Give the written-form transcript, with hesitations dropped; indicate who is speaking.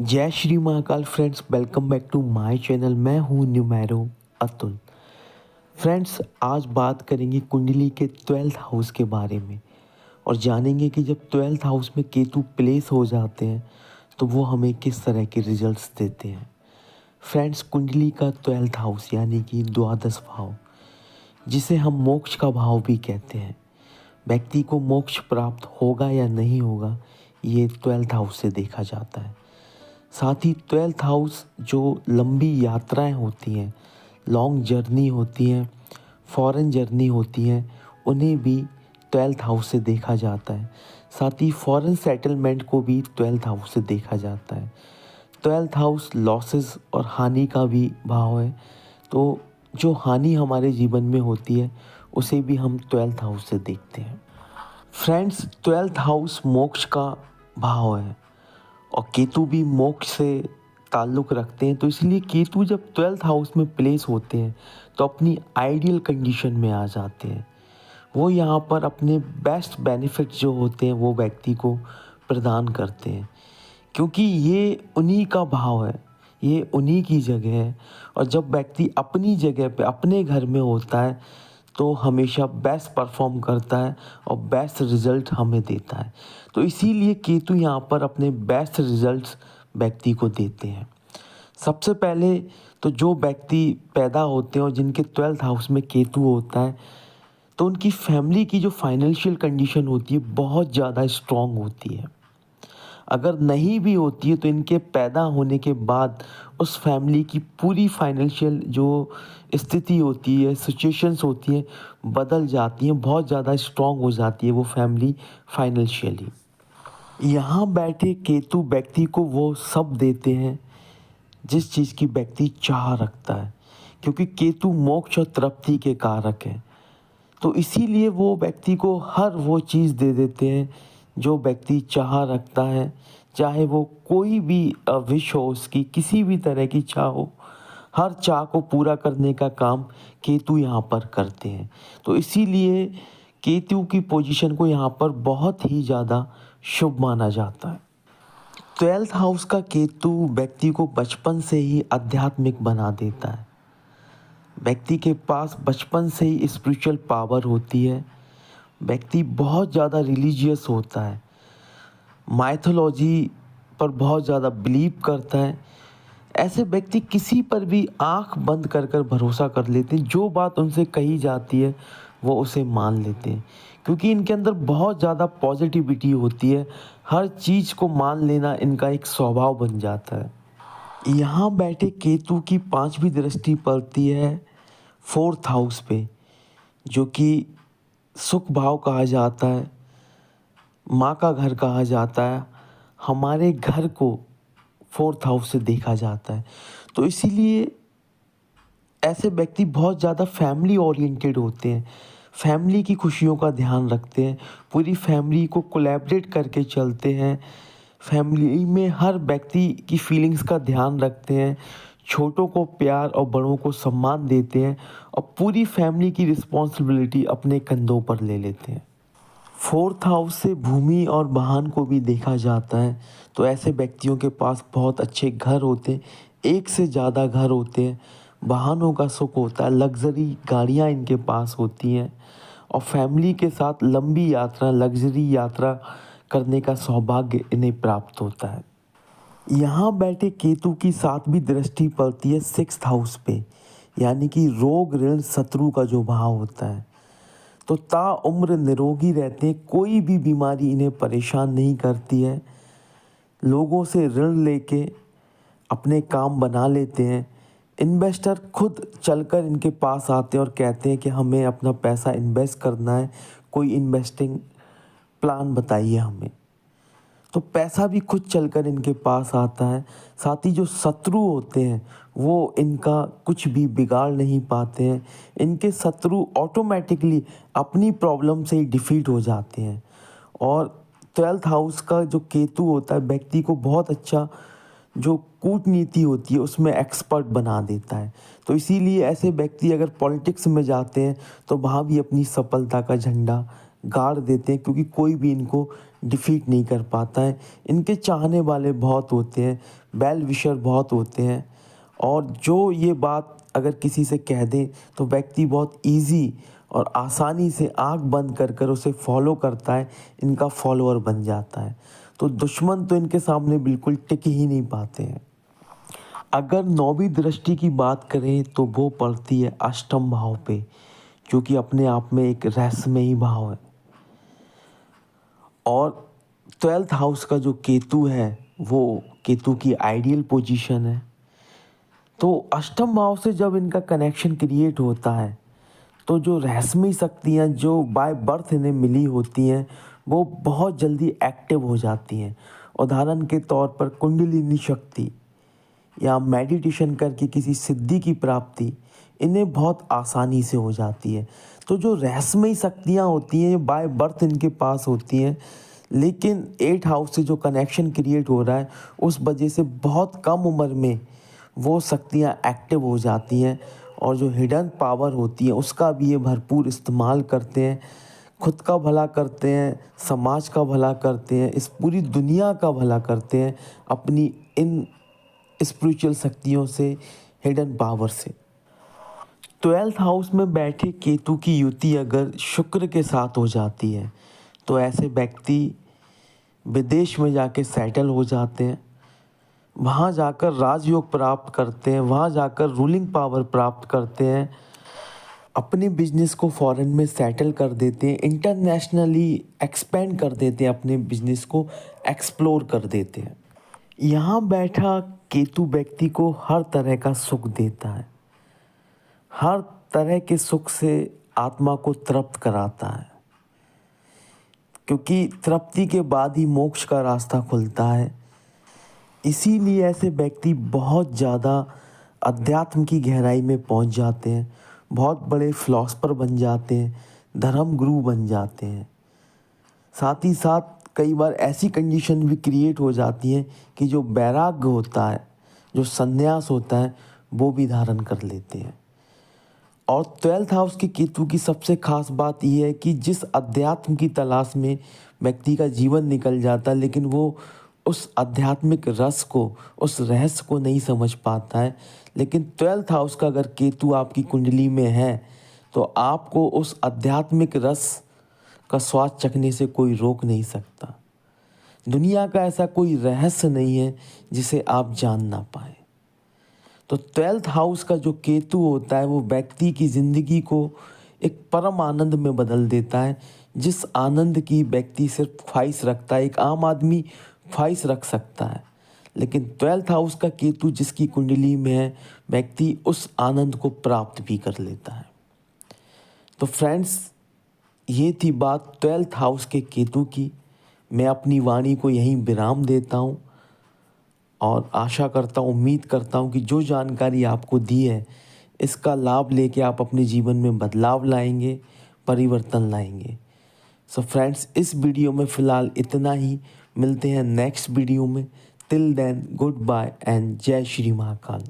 Speaker 1: जय Shri Mahakal friends, welcome back to my channel. मैं हूँ न्यूमेरो अतुल। फ्रेंड्स, आज बात करेंगे कुंडली के 12th हाउस के बारे में और जानेंगे कि जब 12th हाउस में केतु प्लेस हो जाते हैं तो वो हमें किस तरह के रिजल्ट्स देते हैं। फ्रेंड्स, कुंडली का 12th हाउस यानी कि द्वादश भाव, जिसे हम मोक्ष का भाव भी कहते हैं, व्यक्ति को मोक्ष प्राप्त होगा या नहीं होगा, ये 12th हाउस से देखा जाता है। साथ ही 12th हाउस जो लंबी यात्राएं होती हैं, लॉन्ग जर्नी होती हैं, फॉरेन जर्नी होती हैं, उन्हें भी 12th हाउस से देखा जाता है। साथ ही फॉरेन सेटलमेंट को भी 12th हाउस से देखा जाता है। 12th हाउस लॉसेस और हानि का भी भाव है, तो जो हानि हमारे जीवन में होती है उसे भी हम 12th हाउस से देखते हैं। फ्रेंड्स, 12th हाउस मोक्ष का भाव है और केतु भी मोक्ष से ताल्लुक़ रखते हैं, तो इसलिए केतु जब 12th हाउस में प्लेस होते हैं तो अपनी आइडियल कंडीशन में आ जाते हैं। वो यहाँ पर अपने बेस्ट बेनिफिट जो होते हैं वो व्यक्ति को प्रदान करते हैं, क्योंकि ये उन्हीं का भाव है, ये उन्हीं की जगह है। और जब व्यक्ति अपनी जगह पे अपने घर में होता है तो हमेशा बेस्ट परफॉर्म करता है और बेस्ट रिजल्ट हमें देता है। तो इसीलिए केतु यहाँ पर अपने बेस्ट रिजल्ट्स व्यक्ति को देते हैं। सबसे पहले तो जो व्यक्ति पैदा होते हैं और जिनके 12th हाउस में केतु होता है, तो उनकी फैमिली की जो फाइनेंशियल कंडीशन होती है बहुत ज़्यादा स्ट्रॉन्ग होती है। अगर नहीं भी होती है तो इनके पैदा होने के बाद उस फैमिली की पूरी फाइनेंशियल जो स्थिति होती है, सिचुएशंस होती हैं, बदल जाती हैं, बहुत ज़्यादा स्ट्रॉन्ग हो जाती है वो फैमिली फाइनेंशियली। यहाँ बैठे केतु व्यक्ति को वो सब देते हैं जिस चीज़ की व्यक्ति चाह रखता है, क्योंकि केतु मोक्ष और तृप्ति के कारक हैं। तो इसीलिए वो व्यक्ति को हर वो चीज़ दे देते हैं जो व्यक्ति चाह रखता है, चाहे वो कोई भी विश हो, उसकी किसी भी तरह की चाह हो, हर चाह को पूरा करने का काम केतु यहाँ पर करते हैं। तो इसीलिए केतु की पोजीशन को यहाँ पर बहुत ही ज़्यादा शुभ माना जाता है। 12th हाउस का केतु व्यक्ति को बचपन से ही आध्यात्मिक बना देता है। व्यक्ति के पास बचपन से ही स्पिरिचुअल पावर होती है। व्यक्ति बहुत ज़्यादा रिलीजियस होता है, माइथोलॉजी पर बहुत ज़्यादा बिलीव करता है। ऐसे व्यक्ति किसी पर भी आंख बंद कर कर भरोसा कर लेते हैं, जो बात उनसे कही जाती है वो उसे मान लेते हैं, क्योंकि इनके अंदर बहुत ज़्यादा पॉजिटिविटी होती है। हर चीज़ को मान लेना इनका एक स्वभाव बन जाता है। यहाँ बैठे केतु की 5वीं दृष्टि पड़ती है 4th हाउस पे, जो कि सुख भाव कहा जाता है, माँ का घर कहा जाता है। हमारे घर को 4th हाउस से देखा जाता है। तो इसीलिए ऐसे व्यक्ति बहुत ज़्यादा फैमिली ओरिएंटेड होते हैं, फैमिली की खुशियों का ध्यान रखते हैं, पूरी फैमिली को कोलैबोरेट करके चलते हैं, फैमिली में हर व्यक्ति की फीलिंग्स का ध्यान रखते हैं, छोटों को प्यार और बड़ों को सम्मान देते हैं और पूरी फैमिली की रिस्पॉन्सिबिलिटी अपने कंधों पर ले लेते हैं। 4th हाउस से भूमि और वाहन को भी देखा जाता है, तो ऐसे व्यक्तियों के पास बहुत अच्छे घर होते हैं, एक से ज़्यादा घर होते हैं, वाहनों का सुख होता है, लग्जरी गाड़ियाँ इनके पास होती हैं और फैमिली के साथ लंबी यात्रा, लग्जरी यात्रा करने का सौभाग्य इन्हें प्राप्त होता है। यहाँ बैठे केतु की 7वीं दृष्टि पड़ती है 6th हाउस पे, यानी कि रोग ऋण शत्रु का जो भाव होता है। तो ताउम्र निरोगी रहते हैं, कोई भी बीमारी इन्हें परेशान नहीं करती है। लोगों से ऋण लेके अपने काम बना लेते हैं। इन्वेस्टर खुद चलकर इनके पास आते हैं और कहते हैं कि हमें अपना पैसा इन्वेस्ट करना है, कोई इन्वेस्टिंग प्लान बताइए हमें। तो पैसा भी खुद चलकर इनके पास आता है। साथ ही जो शत्रु होते हैं वो इनका कुछ भी बिगाड़ नहीं पाते हैं। इनके शत्रु ऑटोमेटिकली अपनी प्रॉब्लम से ही डिफीट हो जाते हैं। और 12th हाउस का जो केतु होता है व्यक्ति को बहुत अच्छा जो कूटनीति होती है उसमें एक्सपर्ट बना देता है। तो इसीलिए ऐसे व्यक्ति अगर पॉलिटिक्स में जाते हैं तो वहाँ भी अपनी सफलता का झंडा गाड़ देते हैं, क्योंकि कोई भी इनको डिफीट नहीं कर पाता है। इनके चाहने वाले बहुत होते हैं, वेल विशर बहुत होते हैं, और जो ये बात अगर किसी से कह दें तो व्यक्ति बहुत इजी और आसानी से आंख बंद कर कर उसे फॉलो करता है, इनका फॉलोअर बन जाता है। तो दुश्मन तो इनके सामने बिल्कुल टिक ही नहीं पाते हैं। अगर नौवीं दृष्टि की बात करें तो वो पड़ती है अष्टम भाव पे, जो कि अपने आप में एक रहस्यमयी भाव है। और 12th हाउस का जो केतु है वो केतु की आइडियल पोजीशन है। तो अष्टम भाव से जब इनका कनेक्शन क्रिएट होता है तो जो रहस्यमयी शक्तियाँ जो बाय बर्थ इन्हें मिली होती हैं वो बहुत जल्दी एक्टिव हो जाती हैं। उदाहरण के तौर पर कुंडलिनी शक्ति या मेडिटेशन करके किसी सिद्धि की प्राप्ति इन्हें बहुत आसानी से हो जाती है। तो जो रहस्यमयी शक्तियाँ होती हैं ये बाय बर्थ इनके पास होती हैं, लेकिन 8 हाउस से जो कनेक्शन क्रिएट हो रहा है उस वजह से बहुत कम उम्र में वो शक्तियाँ एक्टिव हो जाती हैं, और जो हिडन पावर होती है उसका भी ये भरपूर इस्तेमाल करते हैं। खुद का भला करते हैं, समाज का भला करते हैं, इस पूरी दुनिया का भला करते हैं अपनी इन स्पिरिचुअल शक्तियों से, हिडन पावर से। 12th हाउस में बैठे केतु की युति अगर शुक्र के साथ हो जाती है तो ऐसे व्यक्ति विदेश में जाके सेटल हो जाते हैं, वहाँ जाकर राजयोग प्राप्त करते हैं, वहाँ जाकर रूलिंग पावर प्राप्त करते हैं, अपने बिजनेस को फॉरेन में सेटल कर देते हैं, इंटरनेशनली एक्सपेंड कर देते हैं, अपने बिजनेस को एक्सप्लोर कर देते हैं। यहाँ बैठा केतु व्यक्ति को हर तरह का सुख देता है, हर तरह के सुख से आत्मा को तृप्त कराता है, क्योंकि तृप्ति के बाद ही मोक्ष का रास्ता खुलता है। इसीलिए ऐसे व्यक्ति बहुत ज़्यादा अध्यात्म की गहराई में पहुंच जाते हैं, बहुत बड़े फिलॉसफर बन जाते हैं, धर्म गुरु बन जाते हैं। साथ ही साथ कई बार ऐसी कंडीशन भी क्रिएट हो जाती हैं कि जो वैराग्य होता है, जो संन्यास होता है, वो भी धारण कर लेते हैं। और 12th हाउस के केतु की सबसे खास बात यह है कि जिस अध्यात्म की तलाश में व्यक्ति का जीवन निकल जाता है, लेकिन वो उस आध्यात्मिक रस को, उस रहस्य को नहीं समझ पाता है। लेकिन 12th हाउस का अगर केतु आपकी कुंडली में है तो आपको उस आध्यात्मिक रस का स्वाद चखने से कोई रोक नहीं सकता। दुनिया का ऐसा कोई रहस्य नहीं है जिसे आप जान ना पाए। तो 12th हाउस का जो केतु होता है वो व्यक्ति की ज़िंदगी को एक परम आनंद में बदल देता है, जिस आनंद की व्यक्ति सिर्फ ख्वाहिश रखता है। एक आम आदमी ख्वाहिश रख सकता है, लेकिन 12th हाउस का केतु जिसकी कुंडली में है, व्यक्ति उस आनंद को प्राप्त भी कर लेता है। तो फ्रेंड्स, ये थी बात 12th हाउस के केतु की। मैं अपनी वाणी को यहीं विराम देता हूँ और आशा करता हूँ, उम्मीद करता हूँ कि जो जानकारी आपको दी है इसका लाभ लेके आप अपने जीवन में बदलाव लाएंगे, परिवर्तन लाएंगे। सो फ्रेंड्स, इस वीडियो में फ़िलहाल इतना ही। मिलते हैं नेक्स्ट वीडियो में। Till then, good bye and जय श्री महाकाल।